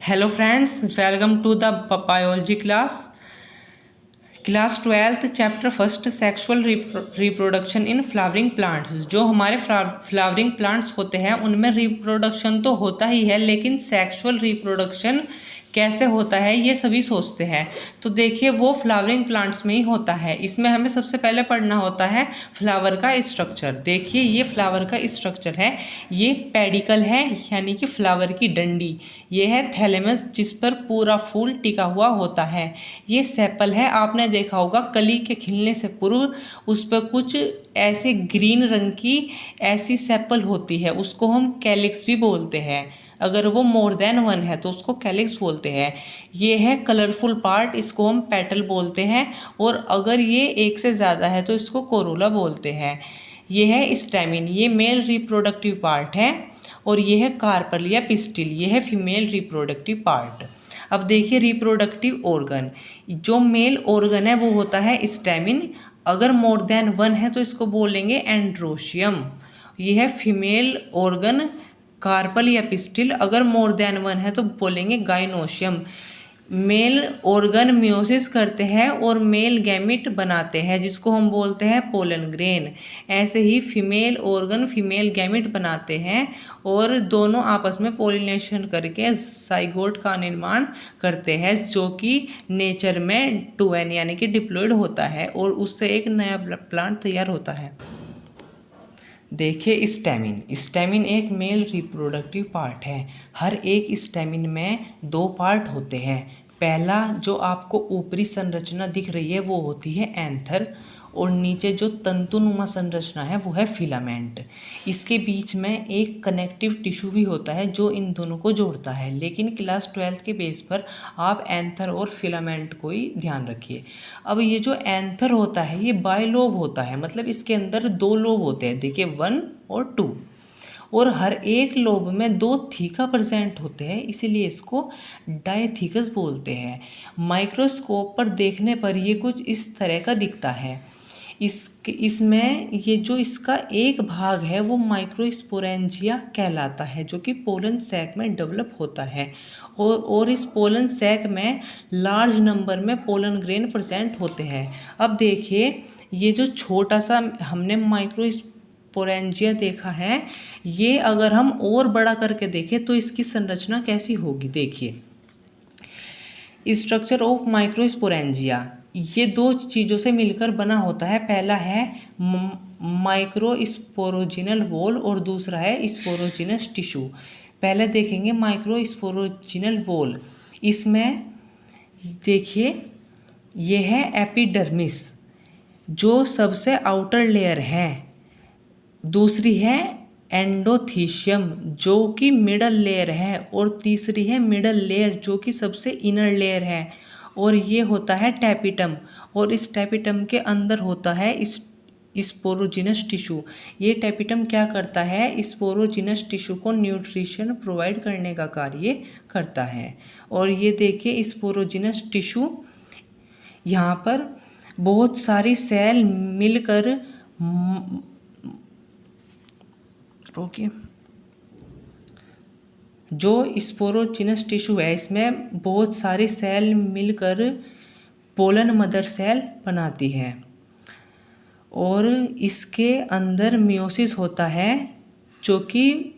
Hello friends, welcome to the biology class 12th chapter first sexual reproduction in flowering plants. जो हमारे flowering plants होते हैं उनमें reproduction तो होता ही है, लेकिन सेक्सुअल रिप्रोडक्शन कैसे होता है ये सभी सोचते हैं। तो देखिए वो फ्लावरिंग प्लांट्स में ही होता है। इसमें हमें सबसे पहले पढ़ना होता है फ्लावर का स्ट्रक्चर। देखिए ये फ्लावर का स्ट्रक्चर है, ये पेडिकल है यानी कि फ्लावर की डंडी, ये है थैलेमस जिस पर पूरा फूल टिका हुआ होता है, ये सेपल है। आपने देखा होगा कली के खिलने से पूर्व उस पर कुछ ऐसे ग्रीन रंग की ऐसी सेपल होती है, उसको हम कैलिक्स भी बोलते हैं। अगर वो मोर देन वन है तो उसको कैलिक्स बोलते हैं। ये है कलरफुल पार्ट, इसको हम पेटल बोलते हैं, और अगर ये एक से ज़्यादा है तो इसको कोरोला बोलते हैं। ये है स्टेमिन, ये मेल रिप्रोडक्टिव पार्ट है, और ये है कार्पल या पिस्टिल, ये है फीमेल रिप्रोडक्टिव पार्ट। अब देखिए रिप्रोडक्टिव ऑर्गन, जो मेल ऑर्गन है वो होता है स्टेमिन, अगर मोर देन वन है तो इसको बोलेंगे एंड्रोशियम। ये है फीमेल ऑर्गन कार्पल या पिस्टिल, अगर मोर देन वन है तो बोलेंगे गाइनोशियम। मेल ऑर्गन मियोसिस करते हैं और मेल गैमिट बनाते हैं जिसको हम बोलते हैं पोलन ग्रेन। ऐसे ही फीमेल ऑर्गन फीमेल गैमिट बनाते हैं और दोनों आपस में पोलिनेशन करके जाइगोट का निर्माण करते हैं, जो कि नेचर में 2n यानी कि डिप्लॉयड होता है और उससे एक नया प्लांट तैयार होता है। देखिए स्टेमिन एक मेल रिप्रोडक्टिव पार्ट है। हर एक स्टेमिन में दो पार्ट होते हैं। पहला जो आपको ऊपरी संरचना दिख रही है वो होती है एंथर, और नीचे जो तंतुनुमा संरचना है वो है फिलामेंट। इसके बीच में एक कनेक्टिव टिश्यू भी होता है जो इन दोनों को जोड़ता है, लेकिन क्लास 12 के बेस पर आप एंथर और फिलामेंट को ही ध्यान रखिए। अब ये जो एंथर होता है ये बायलोब होता है, मतलब इसके अंदर दो लोब होते हैं, देखिए 1 और 2, और हर एक लोब में दो थीका प्रेजेंट होते हैं, इसीलिए इसको डायथीकस बोलते हैं। माइक्रोस्कोप पर देखने पर ये कुछ इस तरह का दिखता है। इसमें ये जो इसका एक भाग है वो माइक्रोस्पोरेंजिया कहलाता है, जो कि पोलन सैक में डेवलप होता है, और इस पोलन सैक में लार्ज नंबर में पोलन ग्रेन प्रेजेंट होते हैं। अब देखिए ये जो छोटा सा हमने माइक्रोस्पोरेंजिया देखा है, ये अगर हम और बड़ा करके देखें तो इसकी संरचना कैसी होगी। देखिए स्ट्रक्चर ऑफ माइक्रोस्पोरेंजिया, ये दो चीज़ों से मिलकर बना होता है। पहला है माइक्रोस्पोरोजिनल वॉल और दूसरा है स्पोरोजिनस टिश्यू। पहले देखेंगे माइक्रोस्पोरोजिनल वॉल। इसमें देखिए ये है एपिडर्मिस जो सबसे आउटर लेयर है, दूसरी है एंडोथीशियम जो कि मिडल लेयर है, और तीसरी है मिडल लेयर जो कि सबसे इनर लेयर है, और ये होता है टैपिटम, और इस टैपिटम के अंदर होता है स्पोरोजिनस टिश्यू। ये टैपिटम क्या करता है, स्पोरोजिनस टिश्यू को न्यूट्रिशन प्रोवाइड करने का कार्य करता है। और ये देखिए स्पोरोजिनस टिश्यू, यहाँ पर बहुत सारी सेल मिलकर रोकिए, जो स्पोरोजिनस टिश्यू है इसमें बहुत सारी सेल मिलकर पोलन मदर सेल बनाती है, और इसके अंदर मियोसिस होता है जो कि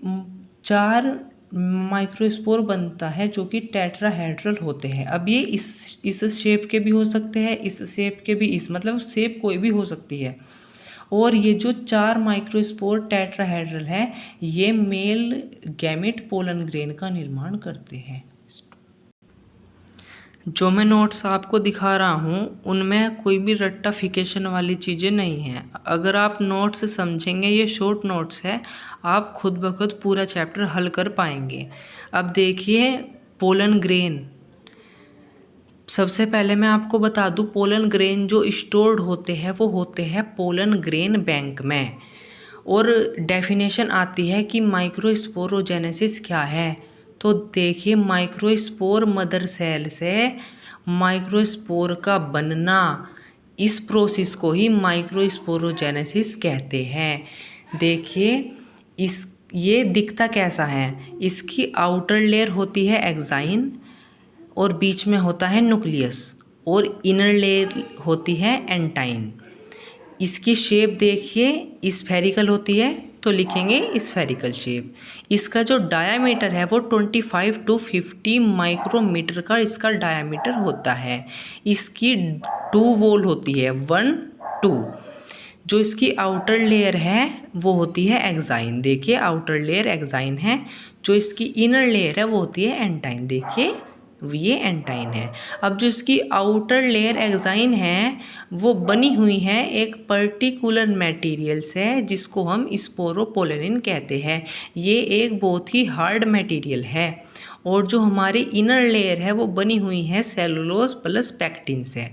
4 माइक्रोस्पोर बनता है जो कि टेट्राहेड्रल होते हैं। अब ये इस शेप के भी हो सकते हैं, इस शेप के भी, इस मतलब शेप कोई भी हो सकती है। और ये जो 4 माइक्रोस्पोर टेट्राहेड्रल है ये मेल गैमेट पोलन ग्रेन का निर्माण करते हैं। जो मैं नोट्स आपको दिखा रहा हूँ उनमें कोई भी रट्टाफिकेशन वाली चीज़ें नहीं हैं। अगर आप नोट्स समझेंगे, ये शॉर्ट नोट्स है, आप खुद ब खुद पूरा चैप्टर हल कर पाएंगे। अब देखिए पोलन ग्रेन, सबसे पहले मैं आपको बता दूं पोलन ग्रेन जो स्टोर्ड होते हैं वो होते हैं पोलन ग्रेन बैंक में। और डेफिनेशन आती है कि माइक्रोस्पोरोजेनेसिस क्या है, तो देखिए माइक्रोस्पोर मदर सेल से माइक्रोस्पोर का बनना, इस प्रोसेस को ही माइक्रोस्पोरोजेनेसिस कहते हैं। देखिए ये दिखता कैसा है, इसकी आउटर लेयर होती है एक्साइन और बीच में होता है न्यूक्लियस और इनर लेयर होती है एंटाइन। इसकी शेप देखिए स्फेरिकल होती है तो लिखेंगे स्फेरिकल शेप। इसका जो डायामीटर है वो 25 to 50 माइक्रोमीटर का इसका डायामीटर होता है। इसकी 2 वॉल होती है, 1 2। जो इसकी आउटर लेयर है वो होती है एक्साइन, देखिए आउटर लेयर एक्साइन है। जो इसकी इनर लेयर है वो होती है एंटाइन, देखिए ये एंटाइन है। अब जो इसकी आउटर लेयर एक्साइन है वो बनी हुई है एक पर्टिकुलर मटेरियल से जिसको हम स्पोरोपोलेनिन कहते हैं। ये एक बहुत ही हार्ड मटेरियल है। और जो हमारी इनर लेयर है वो बनी हुई है सेलुलोज प्लस पैक्टिन से।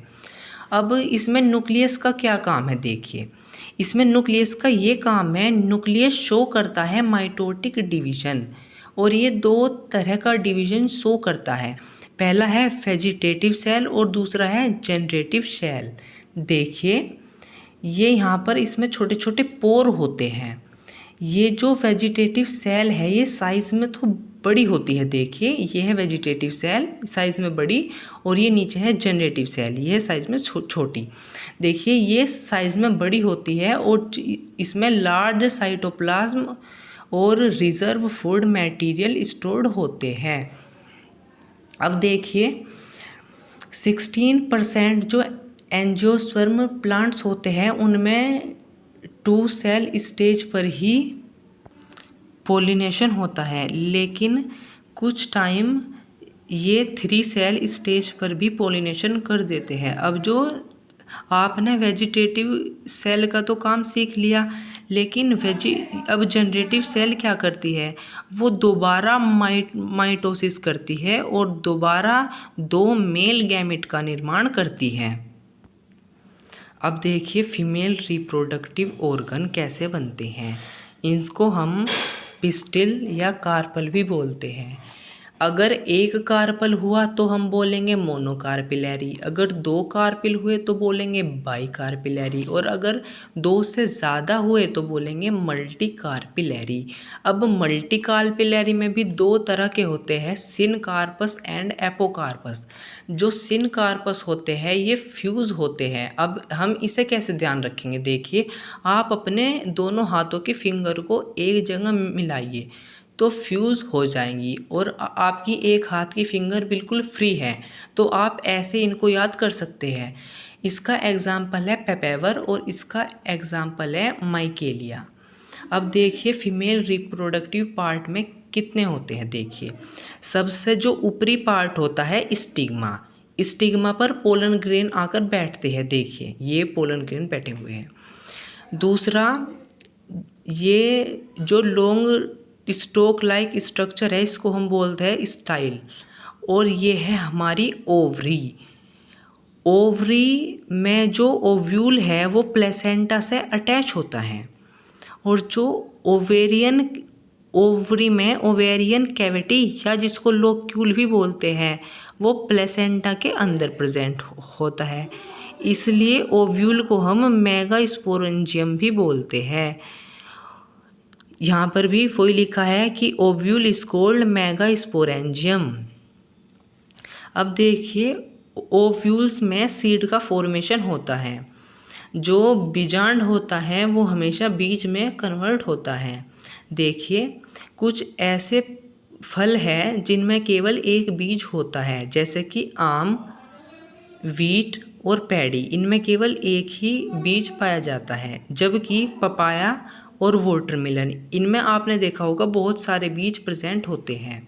अब इसमें न्यूक्लियस का क्या काम है, देखिए इसमें न्यूक्लियस का ये काम है, न्यूक्लियस शो करता है माइटोटिक डिवीजन। और ये 2 तरह का डिवीजन शो करता है, पहला है वेजिटेटिव सेल और दूसरा है जनरेटिव सेल। देखिए ये यहाँ पर इसमें छोटे छोटे पोर होते हैं। ये जो वेजिटेटिव सेल है ये साइज़ में तो बड़ी होती है, देखिए ये है वेजिटेटिव सेल साइज़ में बड़ी और ये नीचे है जनरेटिव सेल, ये है साइज़ में छोटी। देखिए ये साइज़ में बड़ी होती है और इसमें लार्ज साइटोप्लाज्म और रिजर्व फूड मटेरियल स्टोर्ड होते हैं। अब देखिए 16% जो एंजियोस्पर्म प्लांट्स होते हैं उनमें 2 सेल स्टेज पर ही पोलिनेशन होता है, लेकिन कुछ टाइम ये 3 सेल स्टेज पर भी पोलिनेशन कर देते हैं। अब जो आपने वेजिटेटिव सेल का तो काम सीख लिया, लेकिन अब जनरेटिव सेल क्या करती है, वो दोबारा माइटोसिस करती है और दोबारा 2 मेल गैमेट का निर्माण करती है। अब देखिए फीमेल रिप्रोडक्टिव ऑर्गन कैसे बनते हैं। इनको हम पिस्टिल या कार्पल भी बोलते हैं। अगर एक कार्पल हुआ तो हम बोलेंगे मोनोकार्पिलरी, अगर 2 कार्पिल हुए तो बोलेंगे बाइकार्पिलरी और अगर 2 से ज़्यादा हुए तो बोलेंगे मल्टीकार्पिलरी। अब मल्टीकार्पिलरी में भी 2 तरह के होते हैं, सिनकार्पस एंड एपोकार्पस। जो सिनकार्पस होते हैं ये फ्यूज़ होते हैं। अब हम इसे कैसे ध्यान रखेंगे, देखिए आप अपने दोनों हाथों के फिंगर को एक जगह मिलाइए तो फ्यूज़ हो जाएंगी और आपकी एक हाथ की फिंगर बिल्कुल फ्री है, तो आप ऐसे इनको याद कर सकते हैं। इसका एग्ज़ाम्पल है पेपेवर और इसका एग्ज़ाम्पल है माइकेलिया। अब देखिए फीमेल रिप्रोडक्टिव पार्ट में कितने होते हैं, देखिए सबसे जो ऊपरी पार्ट होता है स्टिग्मा, स्टिग्मा पर पोलन ग्रेन आकर बैठते हैं, देखिए ये पोलन ग्रेन बैठे हुए हैं। दूसरा ये जो लॉन्ग स्टोक लाइक स्ट्रक्चर है इसको हम बोलते हैं स्टाइल। और ये है हमारी ओवरी। ओवरी में जो ओव्यूल है वो प्लेसेंटा से अटैच होता है और जो ओवरी में ओवेरियन कैविटी या जिसको लोक्यूल भी बोलते हैं वो प्लेसेंटा के अंदर प्रेजेंट होता है, इसलिए ओव्यूल को हम मेगास्पोरेंजियम भी बोलते हैं। यहाँ पर भी वही लिखा है कि ओव्यूल इज कॉल्ड मेगास्पोरेंजियम। अब देखिए ओव्यूल्स में सीड का फॉर्मेशन होता है, जो बीजांड होता है वो हमेशा बीज में कन्वर्ट होता है। देखिए कुछ ऐसे फल हैं जिनमें केवल एक बीज होता है, जैसे कि आम, वीट और पैडी, इनमें केवल एक ही बीज पाया जाता है। जबकि पपाया और वाटरमेलन इनमें आपने देखा होगा बहुत सारे बीज प्रेजेंट होते हैं।